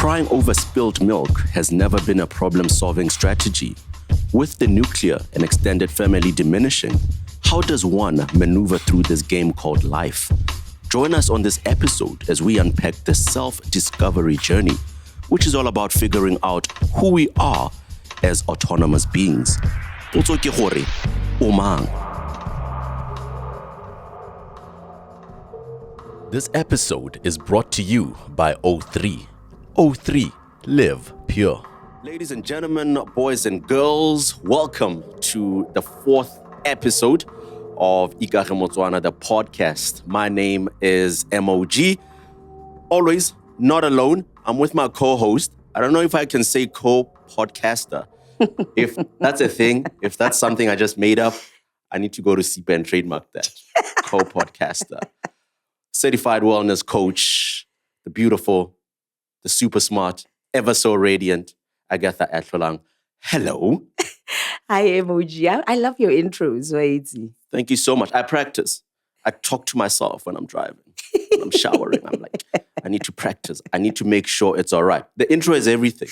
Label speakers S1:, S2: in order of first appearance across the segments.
S1: Crying over spilled milk has never been a problem-solving strategy. With the nuclear and extended family diminishing, how does one maneuver through this game called life? Join us on this episode as we unpack the self-discovery journey, which is all about figuring out who we are as autonomous beings. Potso ke gore, o mang? This episode is brought to you by O3. O3, live pure. Ladies and gentlemen, boys and girls, welcome to the fourth episode of Ikage Motswana The Podcast. My name is M.O.G. Always not alone. I'm with my co-host. I don't know if I can say co-podcaster. If that's a thing, if that's something I just made up, I need to go to SIPA and trademark that. Co-podcaster. Certified wellness coach, the beautiful, the super smart, ever so radiant, Agatha Atlholang. Hello.
S2: Hi, M.O.G. I love your intros, Waitzi.
S1: Thank you so much. I practice. I talk to myself when I'm driving, when I'm showering. I'm like, I need to practice. I need to make sure it's all right. The intro is everything.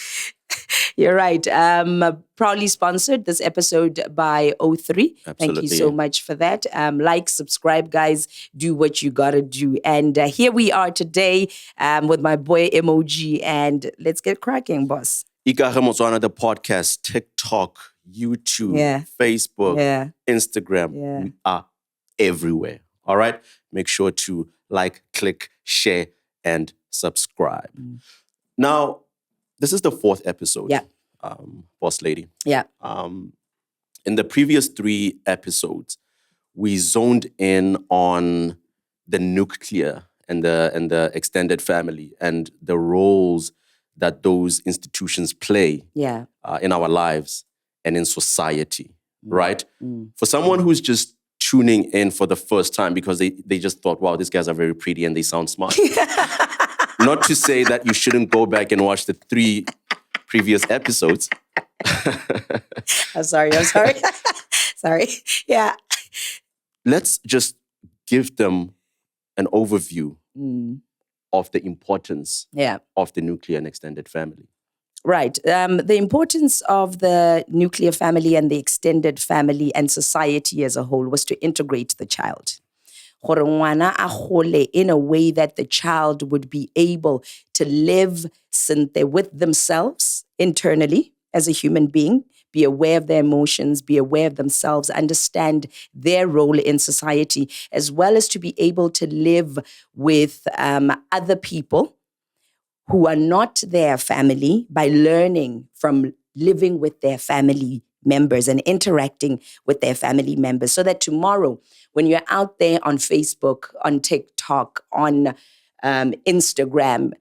S2: You're right. Proudly sponsored this episode by O3.
S1: Absolutely.
S2: Thank you so much for that. Like, subscribe, guys. Do what you gotta do. And here we are today with my boy M.O.G. And let's get cracking, boss.
S1: Ikage Motswana The Podcast, TikTok, YouTube, Facebook, Instagram. We are everywhere. All right? Make sure to like, click, share, and subscribe. Now, this is the fourth episode, boss lady.
S2: Yeah.
S1: In the previous 3 episodes, we zoned in on the nuclear and the extended family and the roles that those institutions play in our lives and in society, right? For someone who's just tuning in for the first time because they just thought, wow, these guys are very pretty and they sound smart. Not to say that you shouldn't go back and watch the 3 previous episodes.
S2: I'm sorry. Sorry. Yeah.
S1: Let's just give them an overview of the importance of the nuclear and extended family.
S2: Right. The importance of the nuclear family and the extended family and society as a whole was to integrate the child. Gore ngwana a gole in a way that the child would be able to live with themselves internally as a human being, be aware of their emotions, be aware of themselves, understand their role in society, as well as to be able to live with other people who are not their family by learning from living with their family members and interacting with their family members so that tomorrow, when you're out there on Facebook, on TikTok, on Instagram,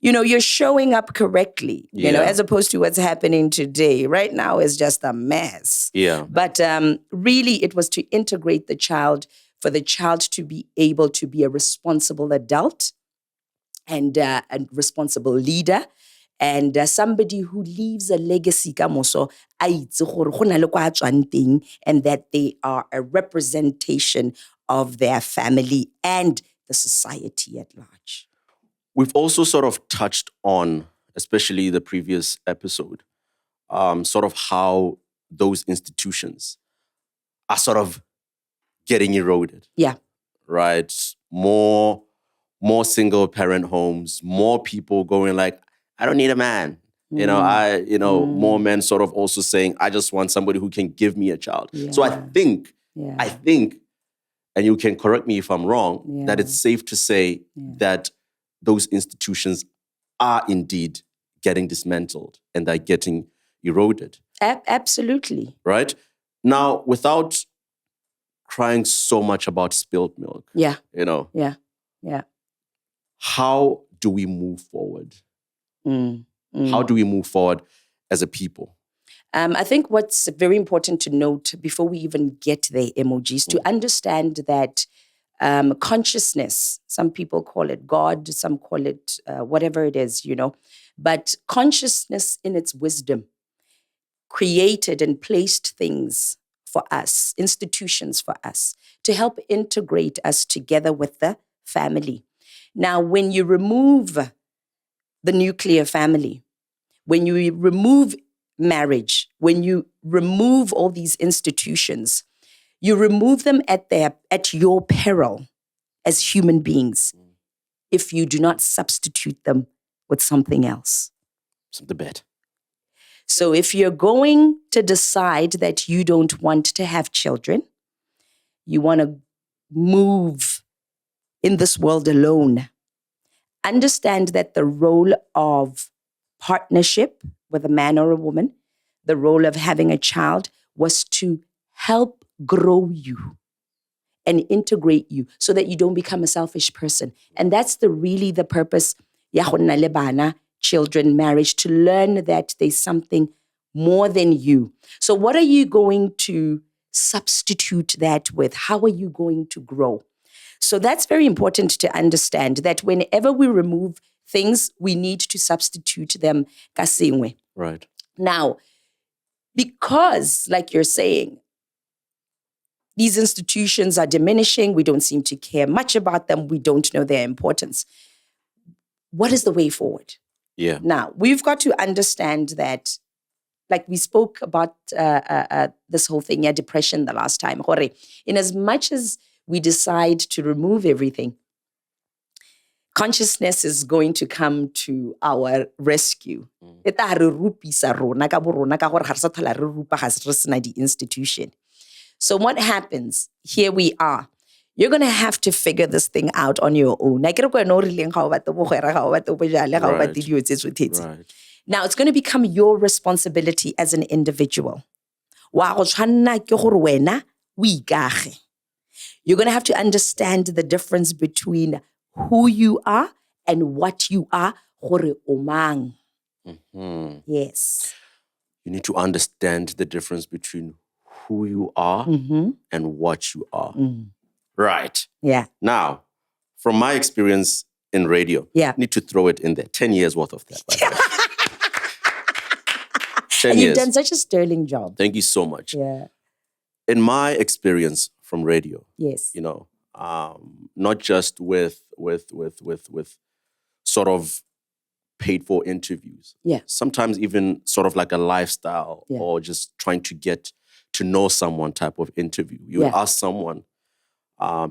S2: you're showing up correctly, as opposed to what's happening today. Right now is just a mess.
S1: Yeah.
S2: But really, it was to integrate the child, for the child to be able to be a responsible adult and a responsible leader, and somebody who leaves a legacy kamoso a itse gore go na le kwa tswang teng, and that they are a representation of their family and the society at large.
S1: We've also sort of touched on, especially the previous episode, sort of how those institutions are sort of getting eroded.
S2: Yeah.
S1: Right? More single parent homes, more people going like, I don't need a man. More men sort of also saying, I just want somebody who can give me a child. Yeah. So I think, and you can correct me if I'm wrong, that it's safe to say that those institutions are indeed getting dismantled and they're getting eroded.
S2: Absolutely.
S1: Right? Now, without crying so much about spilled milk,
S2: Yeah.
S1: How do we move forward? How do we move forward as a people?
S2: I think what's very important to note before we even get there, emojis, to understand that consciousness, some people call it God, some call it whatever it is, but consciousness in its wisdom created and placed things for us, institutions for us, to help integrate us together with the family. Now, when you remove the nuclear family, when you remove marriage, when you remove all these institutions, you remove them at your peril as human beings if you do not substitute them with something else.
S1: Something better.
S2: So if you're going to decide that you don't want to have children, you want to move in this world alone, understand that the role of partnership with a man or a woman, the role of having a child was to help grow you and integrate you so that you don't become a selfish person. And that's really the purpose, ya go nna le bana, children, marriage, to learn that there's something more than you. So what are you going to substitute that with? How are you going to grow? So that's very important to understand, that whenever we remove things, we need to substitute them ka sengwe.
S1: Right.
S2: Now, because, like you're saying, these institutions are diminishing, we don't seem to care much about them, we don't know their importance. What is the way forward?
S1: Yeah.
S2: Now, we've got to understand that, like we spoke about this whole thing, depression the last time. In as much as we decide to remove everything, consciousness is going to come to our rescue. Institution. So what happens? Here we are. You're going to have to figure this thing out on your own. Right. Now, it's going to become your responsibility as an individual. You're going to have to understand the difference between who you are and what you are.
S1: Mm-hmm.
S2: Yes.
S1: You need to understand the difference between who you are and what you are. Right.
S2: Yeah.
S1: Now, from my experience in radio, I need to throw it in there. 10 years worth of that, by the way. 10
S2: and
S1: years.
S2: You've done such a sterling job.
S1: Thank you so much.
S2: Yeah.
S1: In my experience from radio,
S2: yes,
S1: you know, not just with sort of paid for interviews.
S2: Yeah.
S1: Sometimes even sort of like a lifestyle or just trying to get to know someone type of interview. You would ask someone,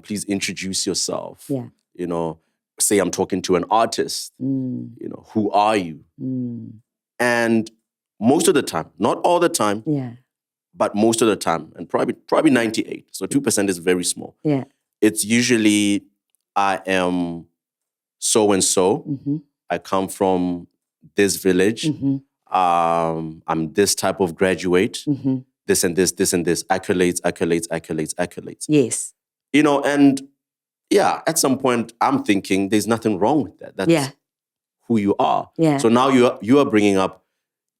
S1: please introduce yourself.
S2: Yeah.
S1: You know, say I'm talking to an artist. You know, who are you? And most of the time, not all the time, but most of the time, and probably 98. So 2% is very small.
S2: Yeah.
S1: It's usually I am so and so. I come from this village. I'm this type of graduate. This and this, this and this. Accolades.
S2: Yes.
S1: You know, and at some point I'm thinking there's nothing wrong with that. That's who you are.
S2: Yeah.
S1: So now you are bringing up,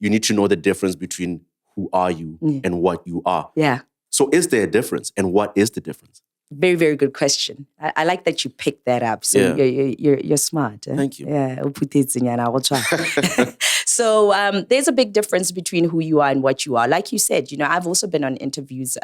S1: you need to know the difference between who are you and what you are.
S2: Yeah.
S1: So is there a difference? And what is the difference?
S2: Very, very good question. I like that you picked that up. So you're smart.
S1: Thank you.
S2: Yeah. So there's a big difference between who you are and what you are. Like you said, you know, I've also been on interviews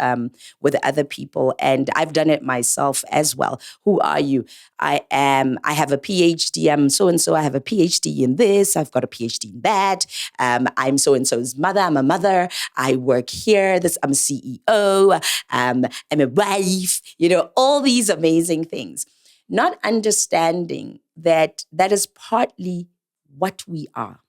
S2: with other people, and I've done it myself as well. Who are you? I have a PhD. I'm so-and-so. I have a PhD in this. I've got a PhD in that. I'm so-and-so's mother. I'm a mother. I work here. I'm a CEO. I'm a wife. You know, all these amazing things. Not understanding that is partly what we are.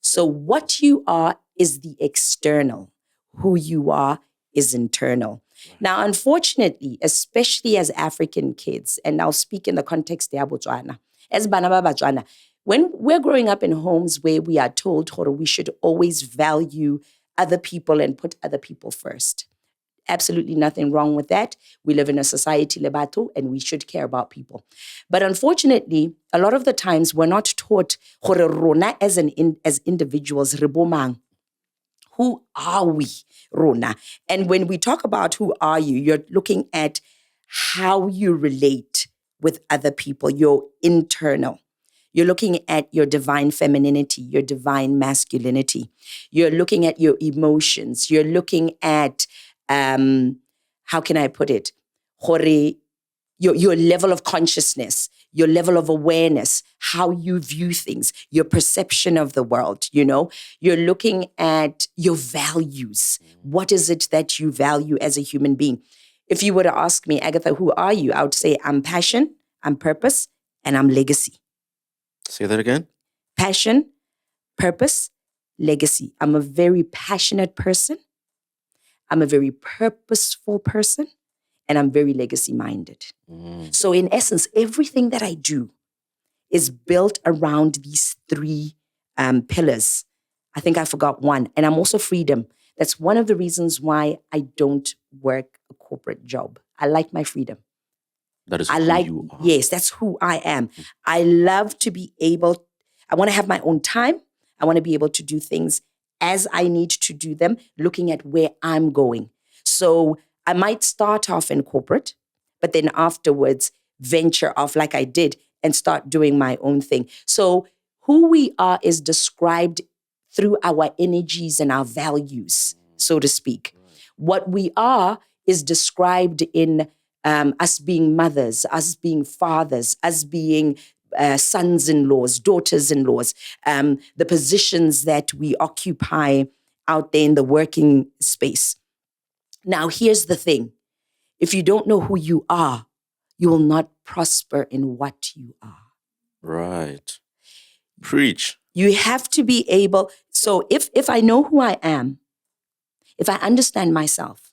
S2: So what you are is the external. Who you are is internal. Now, unfortunately, especially as African kids, and I'll speak in the context of Botswana, as bana ba Botswana, when we're growing up in homes where we are told we should always value other people and put other people first. Absolutely nothing wrong with that. We live in a society, lebato, and we should care about people. But unfortunately, a lot of the times we're not taught rona as individuals, rebomang. Who are we, rona? And when we talk about who are you, you're looking at how you relate with other people, your internal. You're looking at your divine femininity, your divine masculinity. You're looking at your emotions. You're looking at how can I put it? Your level of consciousness. your level of awareness, how you view things, your perception of the world, You're looking at your values. What is it that you value as a human being? If you were to ask me, Agatha, who are you? I would say I'm passion, I'm purpose, and I'm legacy.
S1: Say that again.
S2: Passion, purpose, legacy. I'm a very passionate person. I'm a very purposeful person. And I'm very legacy-minded. So in essence, everything that I do is built around these three pillars. I think I forgot one. And I'm also freedom. That's one of the reasons why I don't work a corporate job. I like my freedom.
S1: That is you are.
S2: Yes, that's who I am. I love to be able, I want to have my own time. I want to be able to do things as I need to do them, looking at where I'm going. So I might start off in corporate, but then afterwards venture off like I did and start doing my own thing. So who we are is described through our energies and our values, so to speak. What we are is described in us being mothers, us being fathers, us being sons-in-laws, daughters-in-laws, the positions that we occupy out there in the working space. Now, here's the thing. If you don't know who you are, you will not prosper in what you are.
S1: Right. Preach.
S2: You have to be able. So if I know who I am, if I understand myself,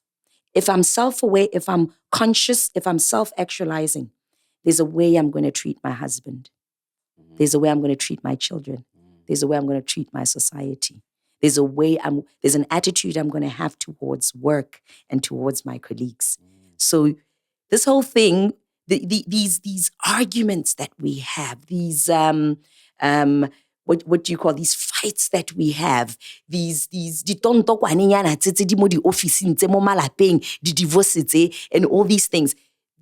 S2: if I'm self-aware, if I'm conscious, if I'm self-actualizing, there's a way I'm going to treat my husband. There's a way I'm going to treat my children. There's a way I'm going to treat my society. There's an attitude I'm going to have towards work and towards my colleagues. So this whole thing, these arguments that we have, these what do you call these fights that we have, these ditontokwanenyana tse di mo di officing tse mo malapeng, di divorce tse, and all these things.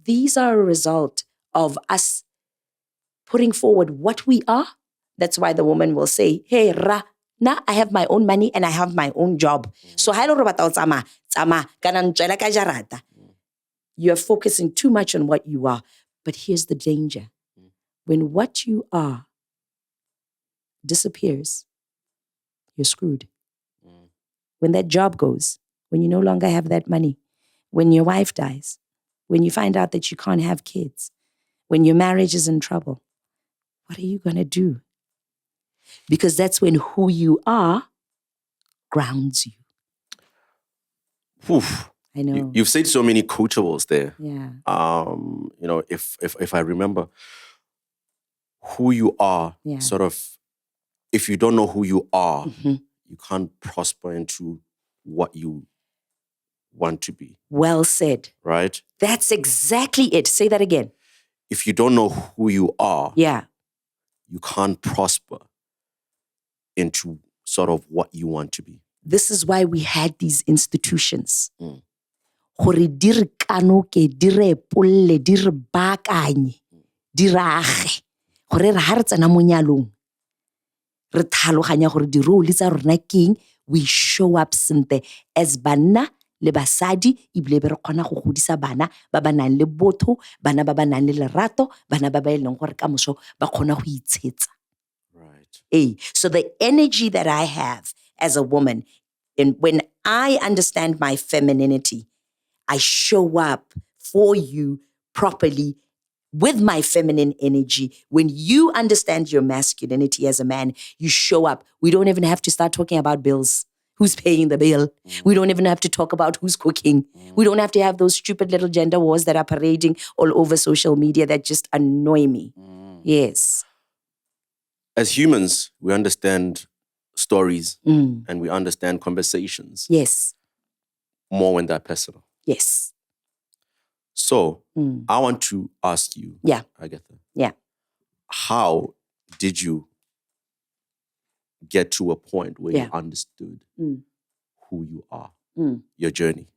S2: These are a result of us putting forward what we are. That's why the woman will say, hey, now I have my own money and I have my own job. So you're focusing too much on what you are. But here's the danger. When what you are disappears, you're screwed. When that job goes, when you no longer have that money, when your wife dies, when you find out that you can't have kids, when your marriage is in trouble, what are you going to do? Because that's when who you are grounds you.
S1: Oof.
S2: I know.
S1: You've said so many coachables there.
S2: Yeah.
S1: If I remember who you are, sort of, if you don't know who you are, you can't prosper into what you want to be.
S2: Well said.
S1: Right?
S2: That's exactly it. Say that again.
S1: If you don't know who you are, you can't prosper into sort of what you want to be.
S2: This is why we had these institutions. Gore di re kanoke, di re epolle, di re baakanye, di re age. Gore re ha re tsena mo nyalong, re tlhaloganya gore di role tsa rona keng, we show up sentle as banna le basadi, ibile be re kgona go godisa bana ba ba nang le botho, bana ba ba nang le lerato, bana ba ba eleng gore ka moso ba kgona go itshetsa.
S1: Right.
S2: So the energy that I have as a woman, and when I understand my femininity, I show up for you properly with my feminine energy. When you understand your masculinity as a man, you show up. We don't even have to start talking about bills. Who's paying the bill? We don't even have to talk about who's cooking. We don't have to have those stupid little gender wars that are parading all over social media that just annoy me. Yes.
S1: As humans, we understand stories and we understand conversations.
S2: Yes.
S1: More when they're personal.
S2: Yes.
S1: So I want to ask you, Agatha.
S2: Yeah.
S1: How did you get to a point where you understood who you are, your journey?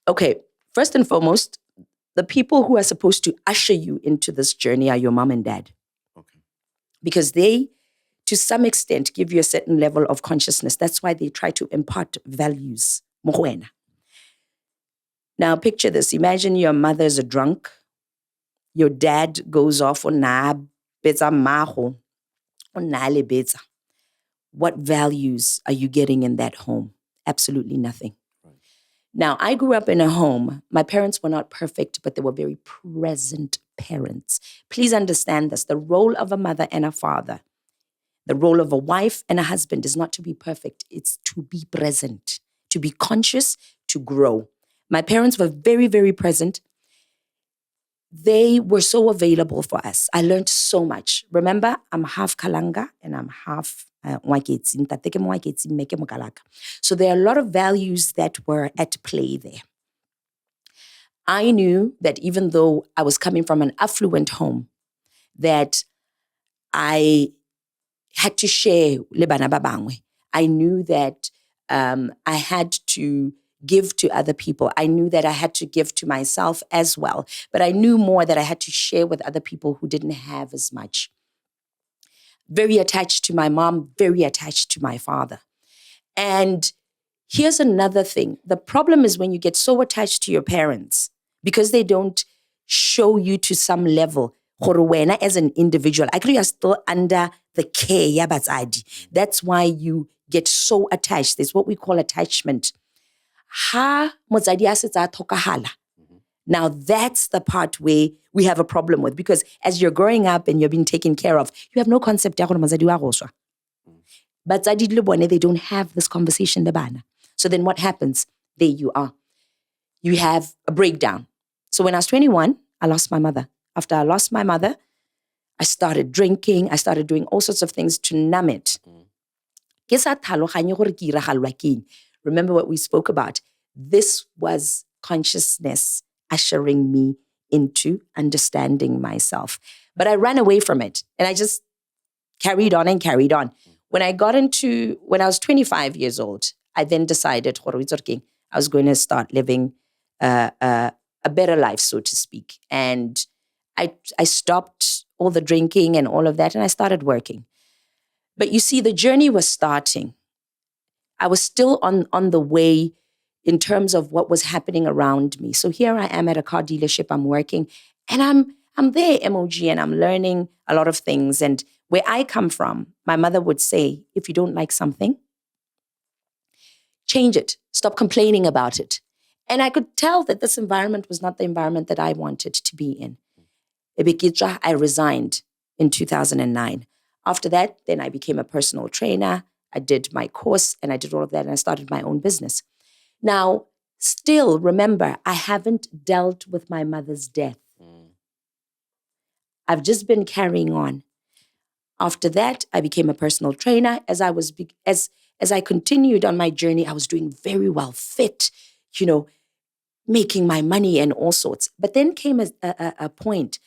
S2: Okay. First and foremost, the people who are supposed to usher you into this journey are your mom and dad.
S1: Okay.
S2: Because they, to some extent, give you a certain level of consciousness. That's why they try to impart values. Now, picture this. Imagine your mother is a drunk. your dad goes off on na betsa mago, on na le betsa, what values are you getting in that home? Absolutely nothing. Now, I grew up in a home. My parents were not perfect, but they were very present parents. Please understand this. The role of a mother and a father, the role of a wife and a husband is not to be perfect. It's to be present, to be conscious, to grow. My parents were very, very present. They were so available for us. I learned so much. Remember, I'm half Kalanga and I'm half Mwaketsi. So there are a lot of values that were at play there. I knew that even though I was coming from an affluent home, that I had to share le bana ba bangwe. I knew that I had to give to other people. I knew that I had to give to myself as well. But I knew more that I had to share with other people who didn't have as much. Very attached to my mom, very attached to my father. And here's another thing. The problem is when you get so attached to your parents, because they don't show you to some level, as an individual, actually you're still under the care ya batsadi. That's why you get so attached. There's what we call attachment. Ha motsadi a setse a tlhokahala. Now that's the part where we have a problem with, because as you're growing up and you're being taken care of, you have no concept ya gore motsadi wa go swa. Batsadi le bone, they don't have this conversation le bana. So then what happens? There you are. You have a breakdown. So when I was 21, I lost my mother. After I lost my mother, I started drinking. I started doing all sorts of things to numb it. Remember what we spoke about. This was consciousness ushering me into understanding myself. But I ran away from it and I just carried on and carried on. When I was 25 years old, I then decided I was going to start living a better life, so to speak. And I stopped all the drinking and all of that, and I started working. But you see, the journey was starting. I was still on the way in terms of what was happening around me. So here I am at a car dealership, I'm working, and I'm there, M.O.G, and I'm learning a lot of things. And where I come from, my mother would say, if you don't like something, change it. Stop complaining about it. And I could tell that this environment was not the environment that I wanted to be in. I resigned in 2009. After that, then I became a personal trainer. I did my course and I did all of that and I started my own business. Now, still, remember, I haven't dealt with my mother's death. I've just been carrying on. After that, I became a personal trainer. As I continued on my journey, I was doing very well, fit, making my money and all sorts. But then came a point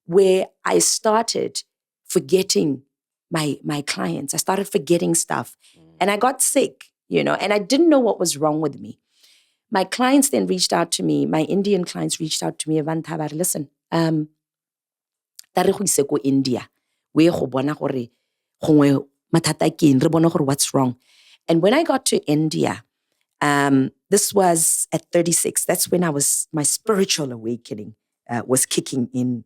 S2: where I started forgetting my clients. I started forgetting stuff. And I got sick, and I didn't know what was wrong with me. My clients then reached out to me. My Indian clients reached out to me. Listen, India. What's wrong? And when I got to India, this was at 36. That's when my spiritual awakening was kicking in.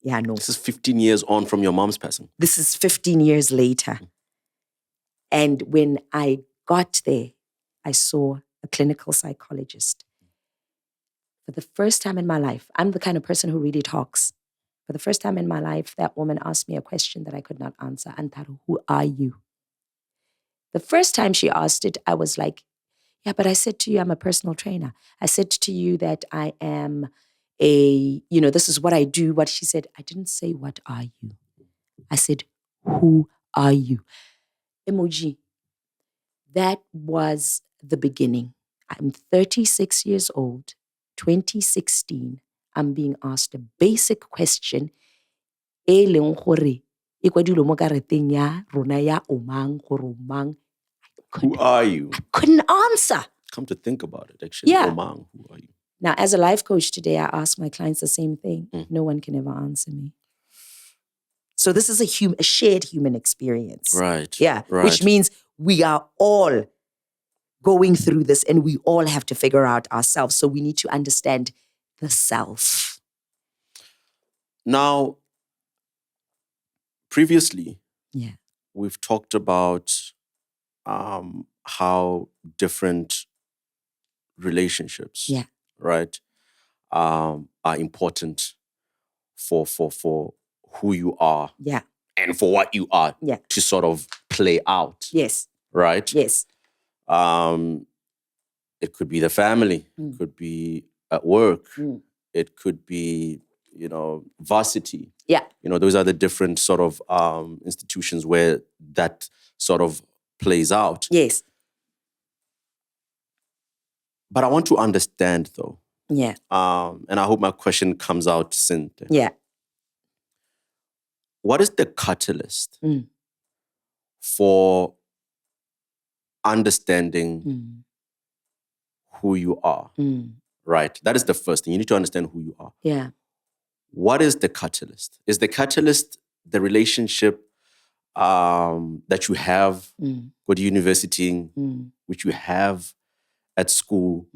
S2: Yeah, no.
S1: This is 15 years on from your mom's passing.
S2: This is 15 years later. And when I got there, I saw a clinical psychologist. For the first time in my life, I'm the kind of person who really talks. For the first time in my life, that woman asked me a question that I could not answer. Antaru, who are you? The first time she asked it, I was like, yeah, but I said to you, I'm a personal trainer. I said to you that I am this is what I do. What she said, I didn't say, what are you? I said, who are you? M.O.G, that was the beginning. I'm 36 years old, 2016. I'm being asked a basic question. Who
S1: are you?
S2: I couldn't answer.
S1: Come to think about it, actually.
S2: Yeah.
S1: Omang, who are you?
S2: Now, as a life coach today, I ask my clients the same thing. No one can ever answer me. So this is a shared human experience.
S1: Right.
S2: Yeah.
S1: Right.
S2: Which means we are all going through this and we all have to figure out ourselves. So we need to understand the self.
S1: Now, previously,
S2: Yeah.
S1: we've talked about how different relationships,
S2: Yeah.
S1: right, are important for who you are,
S2: Yeah.
S1: and for what you are,
S2: Yeah.
S1: to sort of play out.
S2: Yes.
S1: Right?
S2: Yes.
S1: It could be the family, it could be at work, it could be, varsity.
S2: Yeah.
S1: Those are the different sort of institutions where that sort of plays out.
S2: Yes.
S1: But I want to understand, though.
S2: Yeah.
S1: And I hope my question comes out soon.
S2: Yeah.
S1: What is the catalyst for understanding who you are? Right? That is the first thing. You need to understand who you are.
S2: Yeah.
S1: What is the catalyst? Is the catalyst the relationship that you have with the university, which you have at school,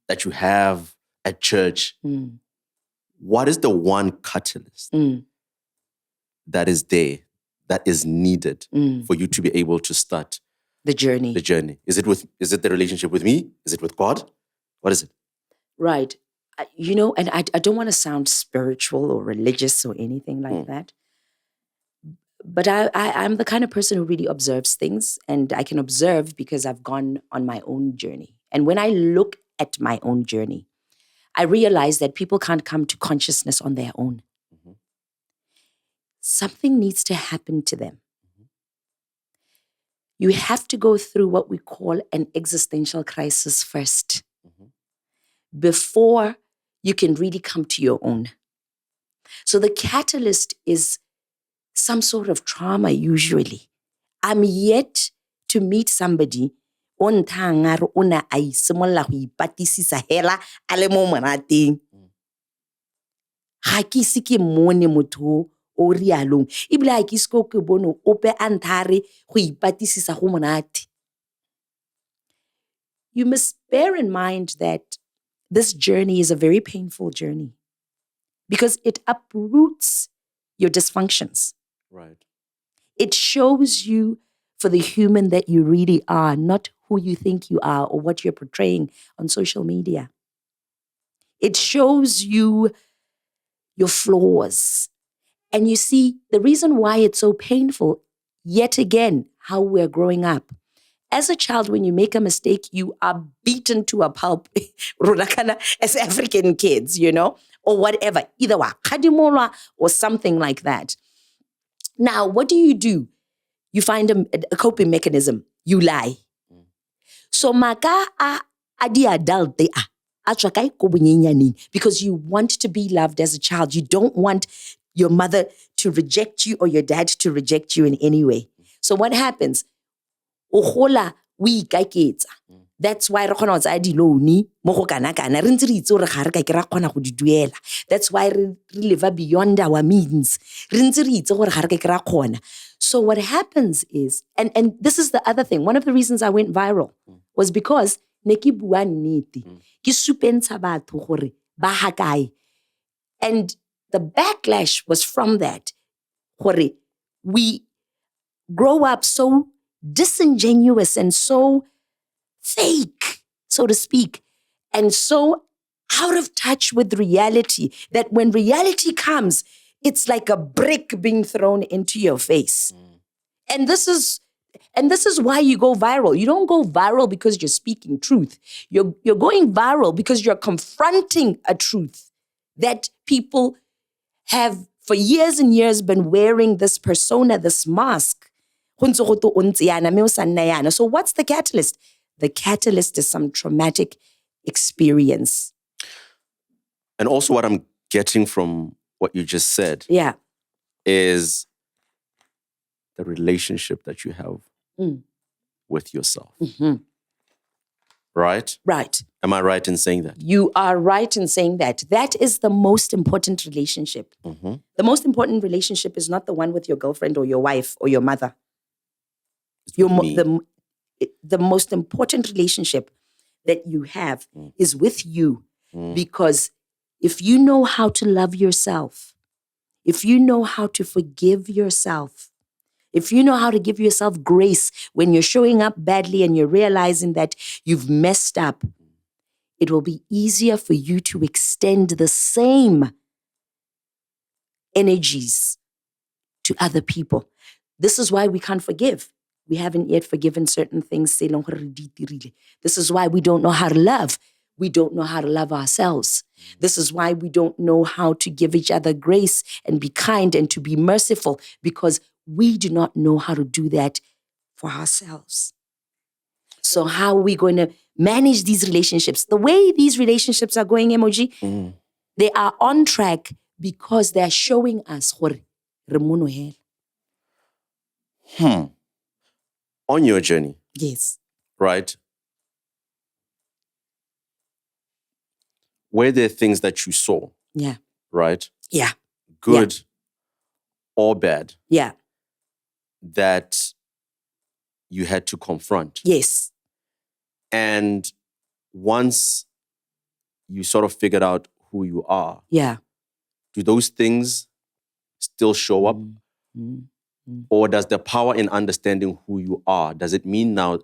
S1: that you have at church? What is the one catalyst that is there, that is needed for you to be able to start
S2: the journey?
S1: The journey. Is it the relationship with me? Is it with God? What is it?
S2: Right. And I don't want to sound spiritual or religious or anything like that. But I'm the kind of person who really observes things, and I can observe because I've gone on my own journey. And when I look at my own journey, I realize that people can't come to consciousness on their own. Something needs to happen to them. You have to go through what we call an existential crisis first before you can really come to your own. So the catalyst is some sort of trauma usually. I'm yet to meet somebody on thangare ona a isimolla go ipatisisa hela a le mo monateng. Ga ke ise ke mone motho o rialong. Ebile ga ke ise ke bone ope a nthare go ipatisisa go monate. You must bear in mind that this journey is a very painful journey because it uproots your dysfunctions.
S1: Right.
S2: It shows you for the human that you really are, not who you think you are or what you're portraying on social media. It shows you your flaws. And you see, the reason why it's so painful, yet again, how we're growing up. As a child, when you make a mistake, you are beaten to a pulp as African kids, or whatever, either wakadimolwa or something like that. Now, what do? You find a coping mechanism. You lie. So maka adi adult because you want to be loved as a child. You don't want your mother to reject you or your dad to reject you in any way. So what happens? That's why that's why we live beyond our means. So what happens is, and this is the other thing, one of the reasons I went viral was because and the backlash was from that. We grow up so disingenuous and so fake, so to speak, and so out of touch with reality that when reality comes, it's like a brick being thrown into your face. And this is why you go viral. You don't go viral because you're speaking truth. You're going viral because you're confronting a truth that people have for years and years been wearing this persona, this mask. So what's the catalyst? The catalyst is some traumatic experience.
S1: And also what I'm getting from what you just said is the relationship that you have with yourself. Right?
S2: Right.
S1: Am I right in saying that?
S2: You are right in saying that. That is the most important relationship. The most important relationship is not the one with your girlfriend or your wife or your mother. The most important relationship that you have is with you. Because if you know how to love yourself, if you know how to forgive yourself, if you know how to give yourself grace when you're showing up badly and you're realizing that you've messed up, it will be easier for you to extend the same energies to other people. This is why we can't forgive. We haven't yet forgiven certain things. This is why we don't know how to love. We don't know how to love ourselves. This is why we don't know how to give each other grace and be kind and to be merciful, because we do not know how to do that for ourselves. So how are we going to manage these relationships? The way these relationships are going, M.O.G, they are on track because they're showing us
S1: On your journey,
S2: yes,
S1: right? Were there things that you saw,
S2: yeah,
S1: right?
S2: yeah,
S1: Good or bad,
S2: yeah,
S1: that you had to confront?
S2: yes,
S1: And once you sort of figured out who you are,
S2: yeah.
S1: do those things still show up? Or does the power in understanding who you are, does it mean now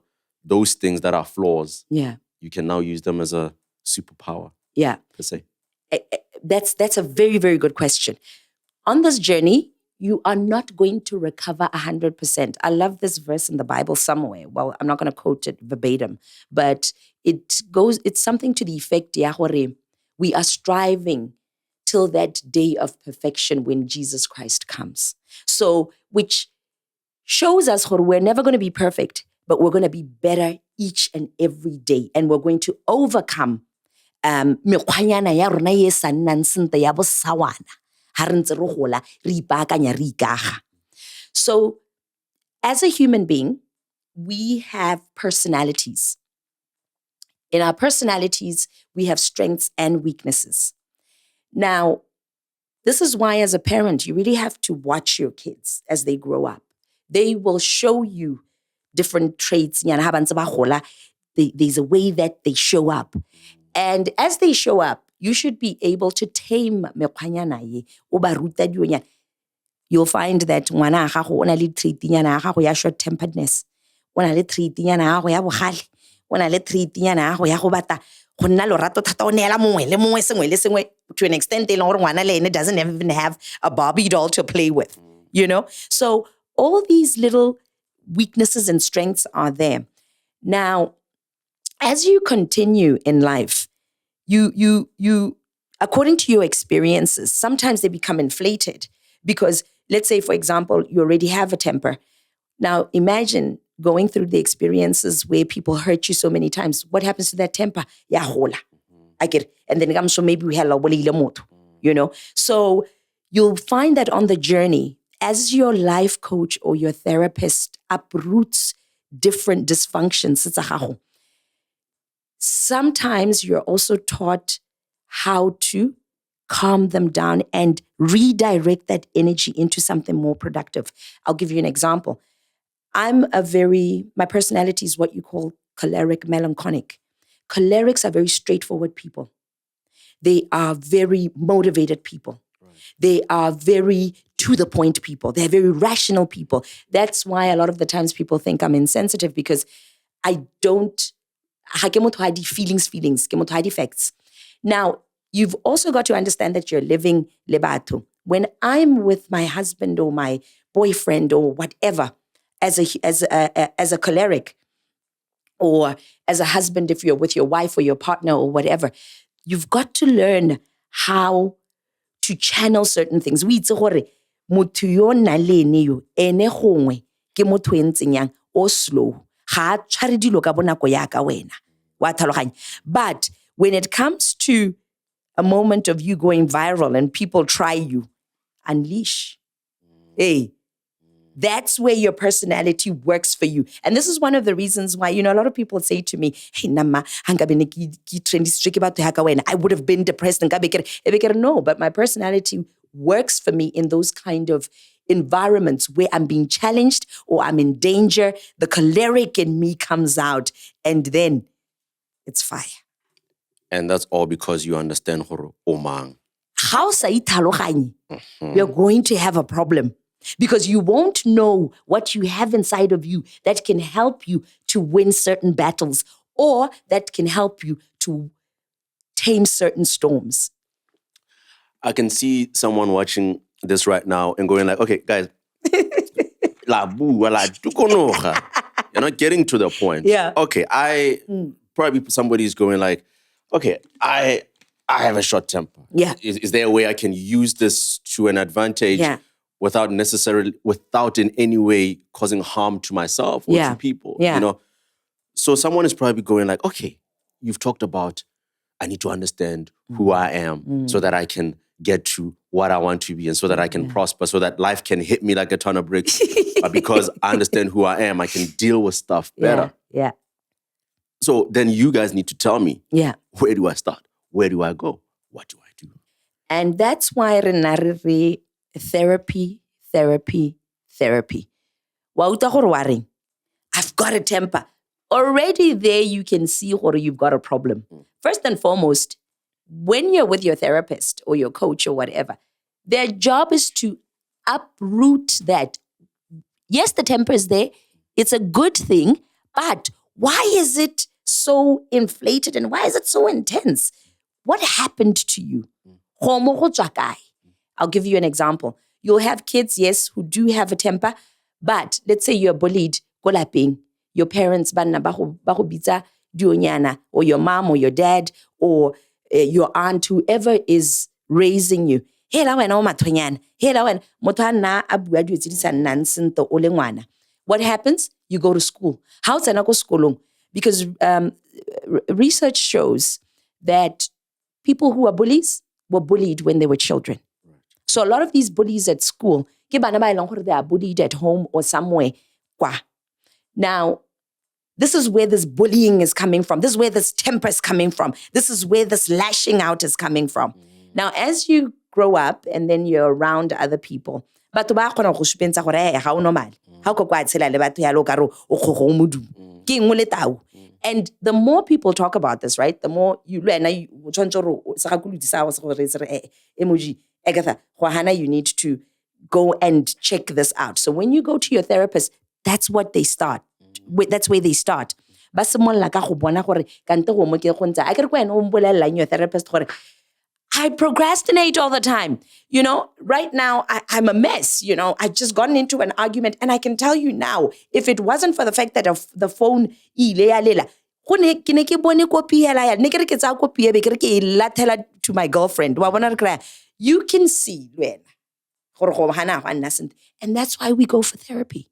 S1: those things that are flaws,
S2: Yeah,
S1: you can now use them as a superpower,
S2: yeah.
S1: per se?
S2: That's a very, very good question. On this journey, you are not going to recover 100%. I love this verse in the Bible somewhere. Well, I'm not going to quote it verbatim, but it's something to the effect, we are striving till that day of perfection when Jesus Christ comes. So, which shows us we're never going to be perfect, but we're going to be better each and every day. And we're going to overcome mekgwanyana ya rona e sa nnang sentle ya bosawana ha re ntse re gola re ipaakanya re ikaga. So as a human being, we have personalities. In our personalities, we have strengths and weaknesses. Now, this is why as a parent, you really have to watch your kids as they grow up. They will show you different traits. There's a way that they show up. And as they show up, you should be able to tame mekgwanyana ye, o ba ruta dilo. You'll find that ngwana ga gago o na le trait-nyana ya gago ya short-temperedness, o na le trait-nyana ya gago ya bogale, o na le trait-nyana ya gago ya go batla go nna lorato thata o neela mongwe le mongwe sengwe le sengwe, to an extent e leng gore ngwana le ene doesn't even have a Barbie doll to play with, you know? So all these little weaknesses and strengths are there. Now, as you continue in life, you according to your experiences, sometimes they become inflated because, let's say, for example, you already have a temper. Now, imagine going through the experiences where people hurt you so many times. What happens to that temper? Ya hola. I get it. And then it comes, so maybe we have you know. So you'll find that on the journey, as your life coach or your therapist uproots different dysfunctions, sometimes you're also taught how to calm them down and redirect that energy into something more productive. I'll give you an example. My personality is what you call choleric melancholic. Cholerics are very straightforward people. They are very motivated people. Right. They are very to the point people. They're very rational people. That's why a lot of the times people think I'm insensitive, because I don't, feelings, facts. Now, you've also got to understand that you're living lebato. When I'm with my husband or my boyfriend or whatever, as a choleric, or as a husband if you're with your wife or your partner or whatever, you've got to learn how to channel certain things. We itse gore motho yo nna le ene yo ene gongwe ke motho e ntseng yang o slow. Ga tshware dilo ka bonako ya ka wena. Wa tlhaloganya. But when it comes to a moment of you going viral and people try you, unleash. Hey, that's where your personality works for you. And this is one of the reasons why, a lot of people say to me, hey, Nama, I would have been depressed. No, but my personality works for me in those kind of environments where I'm being challenged or I'm in danger. The choleric in me comes out, and then it's fire.
S1: And that's all because you understand omang.
S2: How sa ithaloganye, you're going to have a problem because you won't know what you have inside of you that can help you to win certain battles or that can help you to tame certain storms.
S1: I can see someone watching this right now and going like, okay, guys, you're not getting to the point.
S2: Yeah.
S1: Okay, probably somebody's going like, okay, I have a short temper.
S2: Yeah.
S1: Is there a way I can use this to an advantage without in any way causing harm to myself or to people?
S2: Yeah.
S1: You know? So someone is probably going like, okay, you've talked about, I need to understand who I am so that I can get to what I want to be and so that I can prosper, so that life can hit me like a ton of bricks. But because I understand who I am, I can deal with stuff better.
S2: Yeah.
S1: So then you guys need to tell me, where do I start? Where do I go? What do I do?
S2: And that's why therapy. I've got a temper. Already there you can see or you've got a problem. First and foremost, when you're with your therapist or your coach or whatever, their job is to uproot that. Yes, the temper is there. It's a good thing, but why is it so inflated and why is it so intense? What happened to you? I'll give you an example. You'll have kids, yes, who do have a temper, but let's say you're bullied, your parents, or your mom or your dad or your aunt, whoever is raising you. What happens? You go to school. How's that go school? Because research shows that people who are bullies were bullied when they were children. So a lot of these bullies at school, they are bullied at home or somewhere. Now, this is where this bullying is coming from. This is where this temper is coming from. This is where this lashing out is coming from. Now, as you grow up and then you're around other people, and the more people talk about this, right? The more M.O.G, Agatha, you need to go and check this out. So when you go to your therapist, that's what they start. That's where they start. I procrastinate all the time. You know, right now I'm a mess. You know, I just gotten into an argument and I can tell you now, if it wasn't for the fact that the phone to my girlfriend, you can see. And that's why we go for therapy.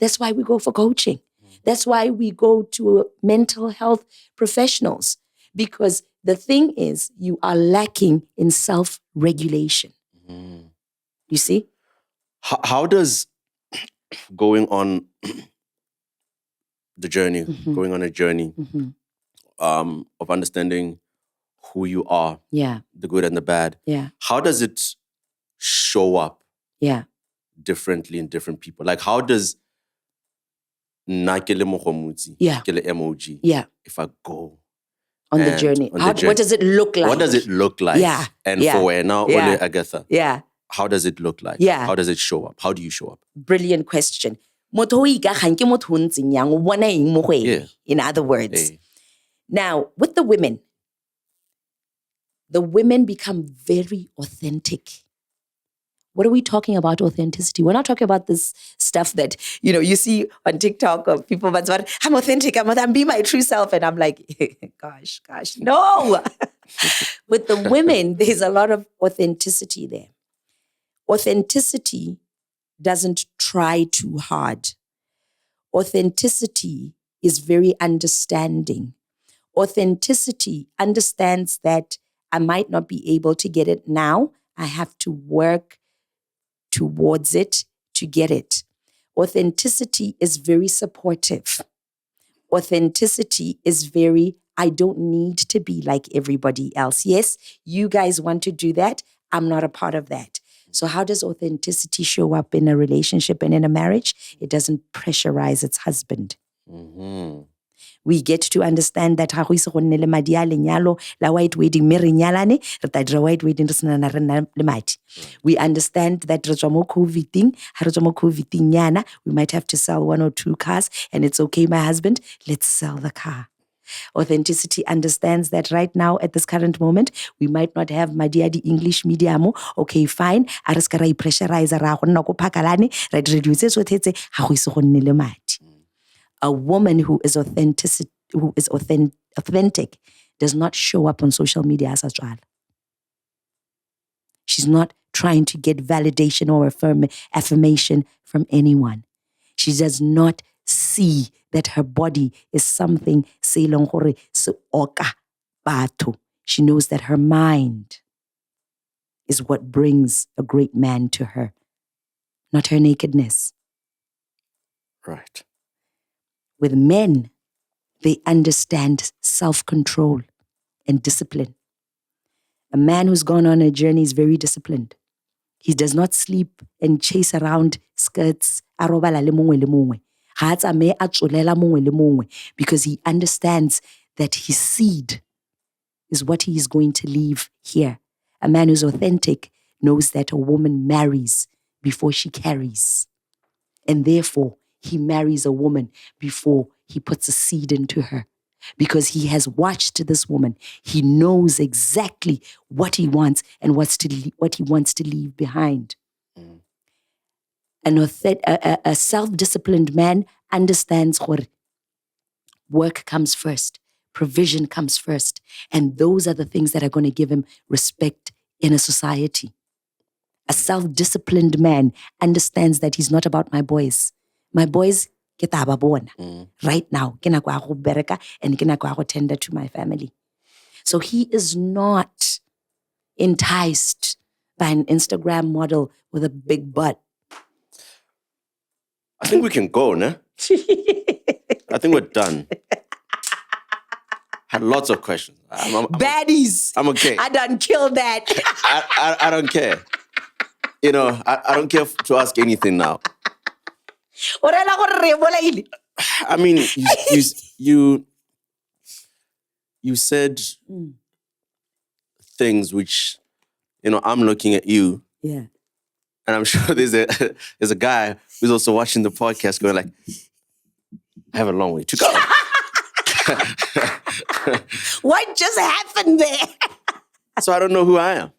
S2: That's why we go for coaching. That's why we go to mental health professionals. Because the thing is, you are lacking in self-regulation. You see?
S1: How does going on a journey of understanding who you are, the good and the bad, how does it show up differently in different people? Like, how does Mogomotsi M.O.G, if I go
S2: on the journey, what does it look like?
S1: What does it look like? And for now, Agatha, how does it look like? How does it show up? How do you show up?
S2: Brilliant question. In other words. Now, with the women become very authentic. What are we talking about authenticity? We're not talking about this stuff that, you see on TikTok of people, but I'm authentic, I'm being my true self. And I'm like, gosh, no. With the women, there's a lot of authenticity there. Authenticity doesn't try too hard. Authenticity is very understanding. Authenticity understands that I might not be able to get it now. I have to work towards it to get it. Authenticity is very supportive. Authenticity is very, I don't need to be like everybody else. Yes, you guys want to do that. I'm not a part of that. So how does authenticity show up in a relationship and in a marriage? It doesn't pressurize its husband. We get to understand that ha go ise go nne le madi a lenyalo la white wedding me re nyalane re tla dira white wedding re sena re nna le madi. We understand that re tswa mo COVID-ing, ha re tswa mo COVID-ing yana, we might have to sell 1 or 2 cars, and it's okay, my husband, let's sell the car. Authenticity understands that right now, at this current moment, we might not have Madia the English medium. Okay, fine. Araskara pressurize a woman who is authentic does not show up on social media as a child. She's not trying to get validation or affirmation from anyone. She does not see that her body is something. She knows that her mind is what brings a great man to her, not her nakedness.
S1: Right.
S2: With men, they understand self-control and discipline. A man who's gone on a journey is very disciplined. He does not sleep and chase around skirts, because he understands that his seed is what he is going to leave here. A man who's authentic knows that a woman marries before she carries. And therefore, he marries a woman before he puts a seed into her. Because he has watched this woman. He knows exactly what he wants and what he wants to leave behind. A self-disciplined man understands work comes first, provision comes first, and those are the things that are going to give him respect in a society. A self-disciplined man understands that he's not about my boys. My boys, right now, and tender to my family. So he is not enticed by an Instagram model with a big butt.
S1: I think we can go, no? I think we're done. Had lots of questions.
S2: Baddies.
S1: I'm okay.
S2: I done killed that.
S1: I don't care. You know, I don't care to ask anything now. I mean, you said things which, you know, I'm looking at you.
S2: Yeah.
S1: And I'm sure there's a guy who's also watching the podcast going like, I have a long way to go.
S2: What just happened there?
S1: So I don't know who I am.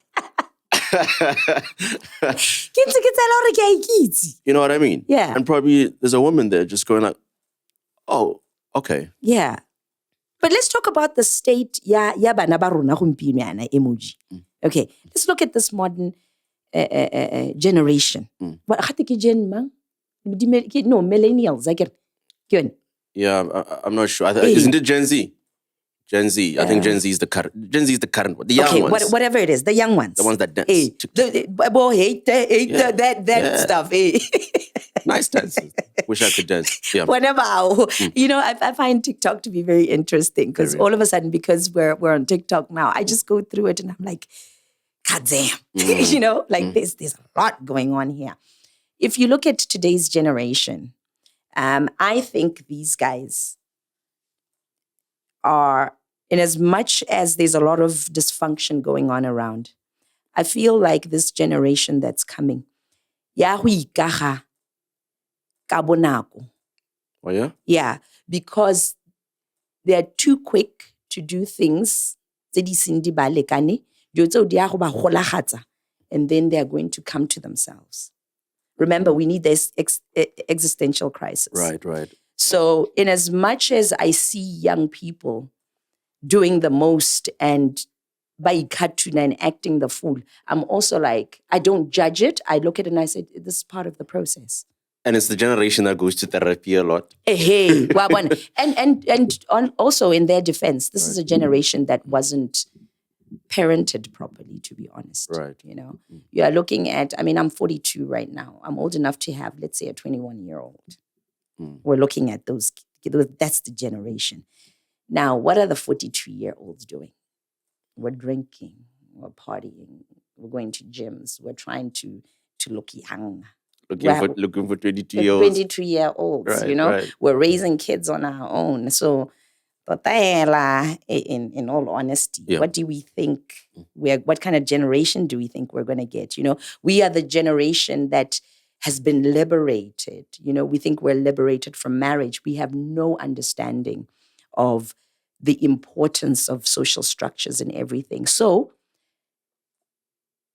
S1: You know what I mean?
S2: Yeah.
S1: And probably there's a woman there just going like, oh, okay.
S2: Yeah. But let's talk about the state. M.O.G. Okay. Let's look at this modern generation. What no, millennials.
S1: Yeah, I'm not sure. Isn't it Gen Z? Gen Z. I think Gen Z is the current one. The young ones.
S2: Whatever it is, the young ones.
S1: The ones that dance.
S2: That stuff.
S1: Nice dances. Wish I could dance. Yeah.
S2: Whatever. You know, I find TikTok to be very interesting because all of a sudden, because we're on TikTok now, I just go through it and I'm like, God damn. You know, like there's a lot going on here. If you look at today's generation, I think these guys are, in as much as there's a lot of dysfunction going on around, I feel like this generation that's coming,
S1: Oh, yeah?
S2: Yeah, because they're too quick to do things, and then they're going to come to themselves. Remember, we need this existential crisis.
S1: Right.
S2: So in as much as I see young people doing the most and by cartoon and acting the fool, I'm also like, I don't judge it. I look at it and I say, this is part of the process.
S1: And it's the generation that goes to therapy a lot.
S2: Hey, also in their defense, this is a generation that wasn't parented properly, to be honest.
S1: Right.
S2: You know, you are looking at, I mean, I'm 42 right now. I'm old enough to have, let's say, a 21-year-old. We're looking at those, that's the generation. Now, what are the 42-year-olds doing? We're drinking, we're partying, we're going to gyms, we're trying to look young.
S1: Looking for 22-year-olds.
S2: 22-year-olds,
S1: Right,
S2: you know?
S1: right.
S2: We're raising kids on our own. So In all honesty, what do we think what kind of generation do we think we're going to get? We are the generation that has been liberated. We think we're liberated from marriage. We have no understanding of the importance of social structures and everything. So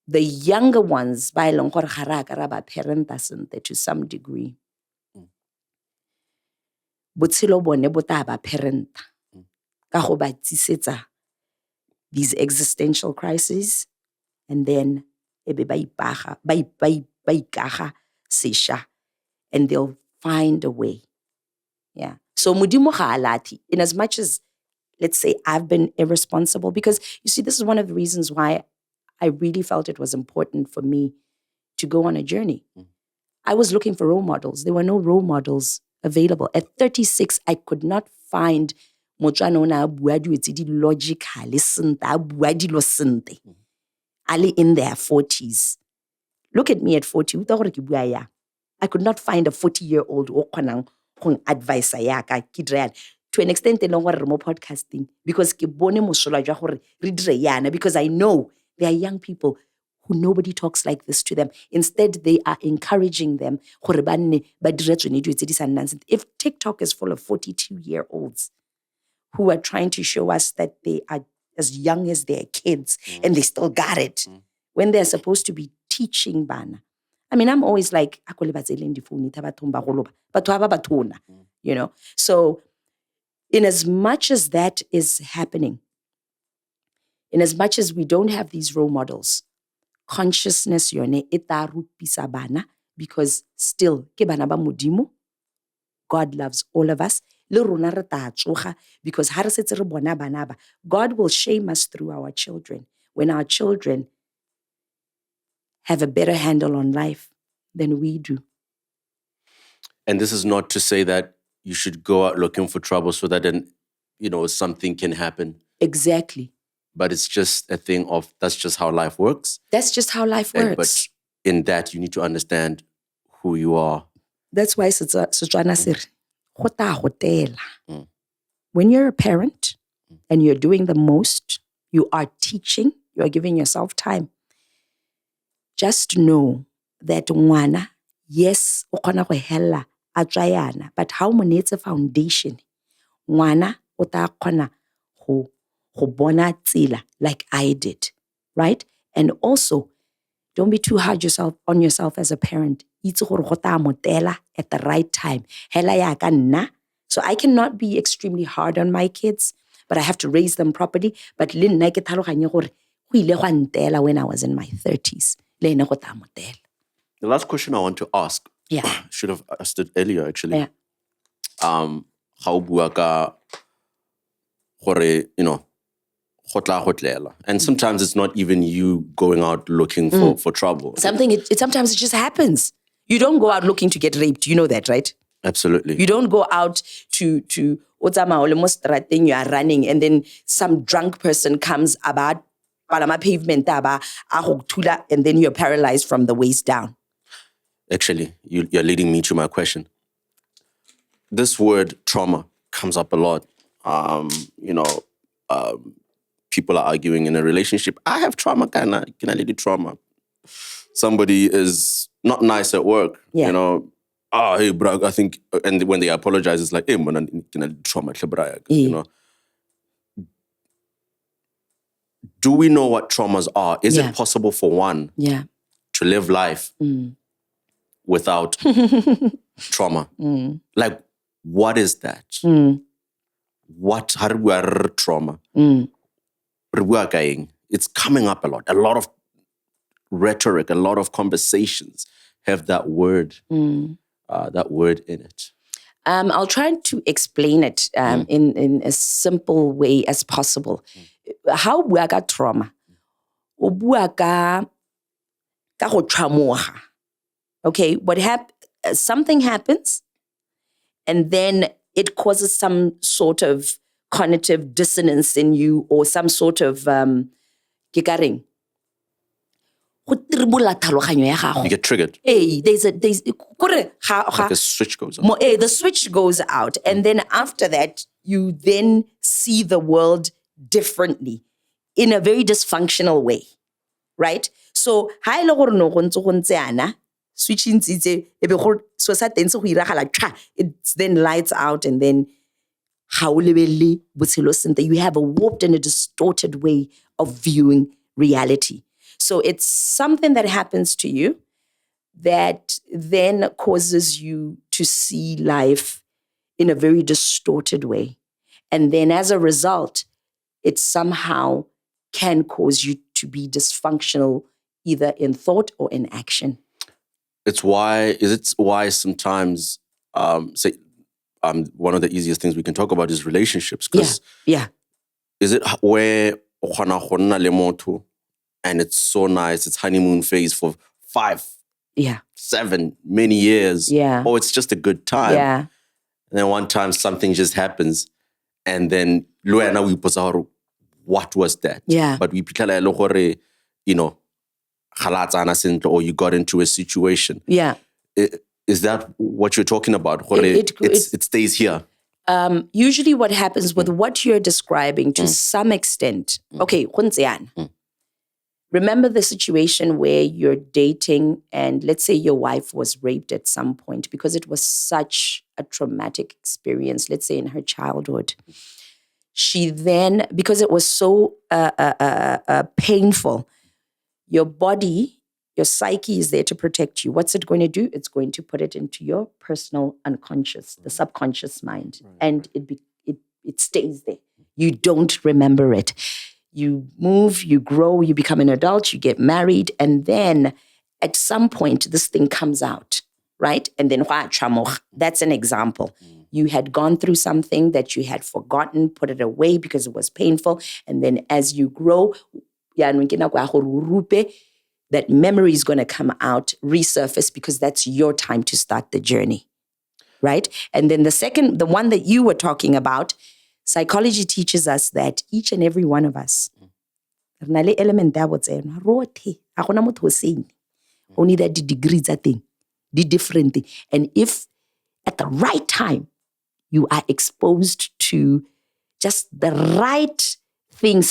S2: the younger ones, by to some degree, botshelo bone bo tla ba parenta ka go ba tsisetsa these existential crises, and then ebe ba ikaga sesha, and they'll find a way. Yeah. So modimo ga alati, in as much as, let's say, I've been irresponsible, because you see, this is one of the reasons why I really felt it was important for me to go on a journey. I was looking for role models. There were no role models available. At 36, I could not find Motswana logically Ali in their 40s. Look at me at 40. I could not find a 40-year-old who advice to an extent remote podcasting, because because I know there are young people who nobody talks like this to them. Instead, they are encouraging them. If TikTok is full of 42-year-olds who are trying to show us that they are as young as their kids and they still got it, when they're supposed to be teaching bana. I mean, I'm always like, So in as much as that is happening, in as much as we don't have these role models, consciousness yone ita rupisa bana, because still ke bana ba modimo. God loves all of us. Because God will shame us through our children when our children have a better handle on life than we do.
S1: And this is not to say that you should go out looking for trouble so that then, something can happen.
S2: Exactly.
S1: But it's just a thing of, that's just how life works.
S2: That's just how life works.
S1: But in that, you need to understand who you are.
S2: That's why Setswana sere, when you're a parent and you're doing the most, you are teaching, you are giving yourself time. Just know that ngwana, yes, o kgona go hella a tswa yana, but how monet's a foundation? Ngwana o ta kgona go bona tsela like I did, right? And also, don't be too hard on yourself as a parent. Itse gore go ta motela at the right time. Hela ya ka nna. So I cannot be extremely hard on my kids, but I have to raise them properly. But le nna ke tlhaloganya gore go ile gwa ntela when I was in my 30s. Le ene go ta motela.
S1: The last question I want to ask, should have asked it earlier actually.
S2: Yeah.
S1: How bua ka gore, and sometimes it's not even you going out looking for trouble.
S2: Sometimes it just happens. You don't go out looking to get raped. You know that, right?
S1: Absolutely.
S2: You don't go out to almost you are running, and then some drunk person comes about palama pavement and then you're paralyzed from the waist down.
S1: Actually, you're leading me to my question. This word trauma comes up a lot. People are arguing in a relationship. I have trauma, can I lead to trauma? Somebody is not nice at work.
S2: Yeah.
S1: Hey, bro, I think, and when they apologize, it's like, hey, man, can I lead to trauma? Do we know what traumas are? Is it possible for one to live life without trauma? Like, what is that? How do we trauma? It's coming up a lot. A lot of rhetoric, a lot of conversations have that word in it.
S2: I'll try to explain it in as simple way as possible. How bua ka trauma? O bua ka go tramoga. Okay, something happens, and then it causes some sort of cognitive dissonance in you, or some sort of you get
S1: triggered.
S2: Hey, there's
S1: like a switch goes on.
S2: The switch goes out, and then after that, you then see the world differently in a very dysfunctional way, right? So, ha ile gore no go ntse go ntse ana, switch ntse e be go so sa teng se go iragala it then lights out and then ha o lebelle botshelo sentle. You have a warped and a distorted way of viewing reality. So it's something that happens to you that then causes you to see life in a very distorted way. And then as a result, it somehow can cause you to be dysfunctional either in thought or in action.
S1: Is it why sometimes, one of the easiest things we can talk about is relationships?
S2: Yeah.
S1: Is it where o kgona go nna le motho and it's so nice, it's honeymoon phase for 5, 7, many years.
S2: Yeah.
S1: Or it's just a good time.
S2: Yeah.
S1: And then one time something just happens and then what was that?
S2: Yeah.
S1: But we or you got into a situation.
S2: Yeah.
S1: Is that what you're talking about? It stays here.
S2: Usually what happens with what you're describing to some extent, okay, remember the situation where you're dating and let's say your wife was raped at some point because it was such a traumatic experience, let's say in her childhood. She then, because it was so painful, your body, your psyche is there to protect you. What's it going to do? It's going to put it into your personal unconscious, the subconscious mind. And it stays there. You don't remember it. You move, you grow, you become an adult, you get married, and then at some point, this thing comes out, right? And then, that's an example. You had gone through something that you had forgotten, put it away because it was painful. And then as you grow, that memory is going to come out, resurface, because that's your time to start the journey, right? And then the one that you were talking about, psychology teaches us that each and every one of us, only that the degrees are thing, the different thing. And if at the right time, you are exposed to just the right things,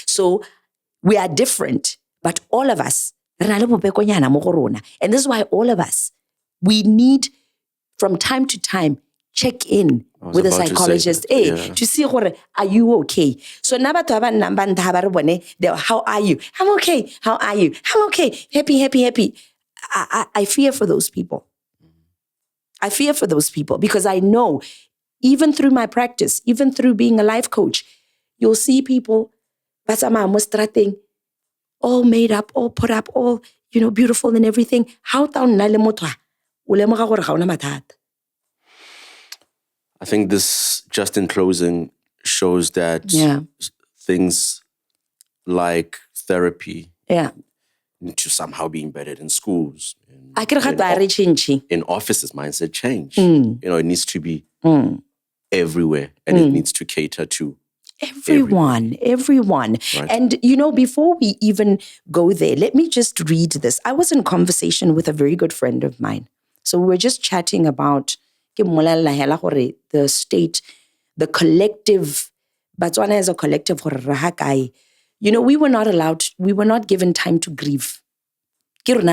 S2: so we are different, but all of us, and this is why all of us, we need from time to time check in with a psychologist to see, are you okay? So how are you? I'm okay. How are you? I'm okay. Happy. I fear for those people. I fear for those people because I know, even through my practice, even through being a life coach, you'll see people all made up, all put up, all, beautiful and everything. How
S1: I think this, just in closing, shows that things like therapy need to somehow be embedded in schools. In offices, mindset change. It needs to be everywhere, and it needs to cater to
S2: everyone. Right. And, before we even go there, let me just read this. I was in conversation with a very good friend of mine. So we were just chatting about the state, the collective, Botswana as a collective, we were not given time to grieve. There's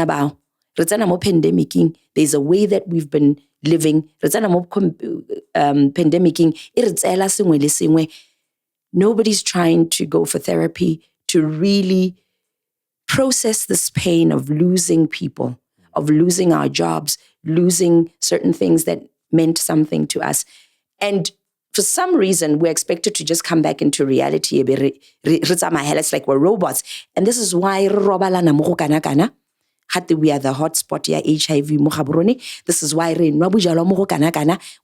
S2: a way that we've been living. Nobody's trying to go for therapy to really process this pain of losing people, of losing our jobs, losing certain things that meant something to us. And for some reason, we're expected to just come back into reality. It's like we're robots. And this is why we are the hotspot, HIV. This is why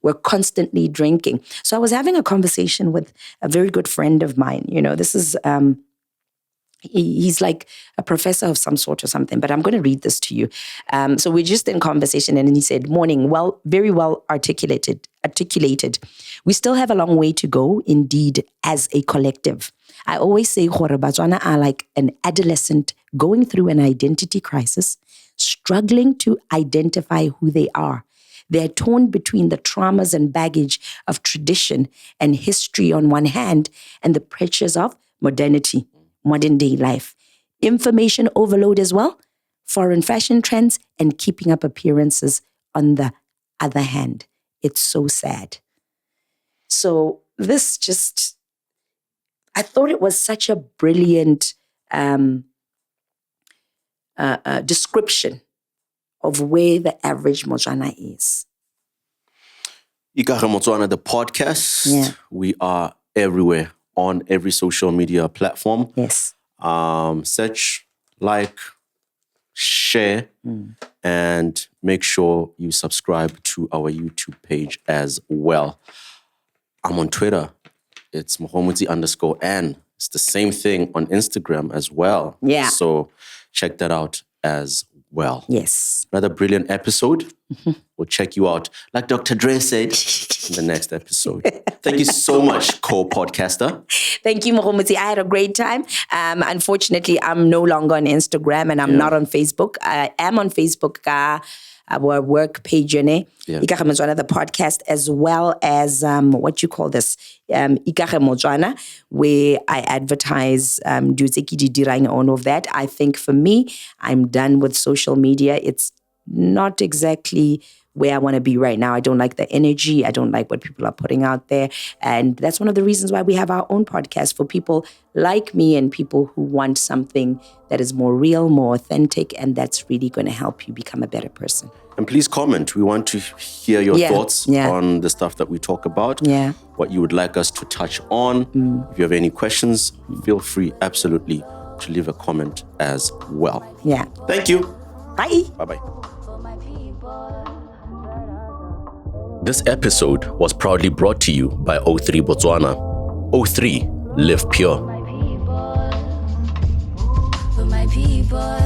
S2: we're constantly drinking. So I was having a conversation with a very good friend of mine. This is, he's like a professor of some sort or something, but I'm going to read this to you. So we're just in conversation and he said, morning, very well articulated. We still have a long way to go, indeed, as a collective. I always say Botswana are like an adolescent going through an identity crisis, struggling to identify who they are. They're torn between the traumas and baggage of tradition and history on one hand, and the pressures of modernity, modern day life. Information overload as well, foreign fashion trends, and keeping up appearances on the other hand. It's so sad. So this just, I thought it was such a brilliant description of where the average Motswana is.
S1: Ikage Motswana The Podcast.
S2: Yeah.
S1: We are everywhere on every social media platform.
S2: Yes.
S1: Search, like, share, and make sure you subscribe to our YouTube page as well. I'm on Twitter. It's Mogomotsi _N. It's the same thing on Instagram as well.
S2: Yeah.
S1: So check that out as well.
S2: Yes.
S1: Another brilliant episode. We'll check you out, like Dr. Dre said, in the next episode. Thank you so much, co-podcaster.
S2: Thank you, Mogomotsi. I had a great time. Unfortunately, I'm no longer on Instagram and I'm not on Facebook. I am on Facebook, our work page, Ikage Motswana The Podcast, as well as what you call this, Ikage Motswana, where I advertise all of that. I think for me, I'm done with social media. It's not exactly where I want to be right now. I don't like the energy. I don't like what people are putting out there. And that's one of the reasons why we have our own podcast for people like me and people who want something that is more real, more authentic, and that's really going to help you become a better person.
S1: And please comment. We want to hear your thoughts on the stuff that we talk about, what you would like us to touch on. If you have any questions, feel free, absolutely, to leave a comment as well.
S2: Yeah.
S1: Thank you.
S2: Bye.
S1: Bye-bye. This episode was proudly brought to you by O3 Botswana. O3, live pure.
S3: For my people.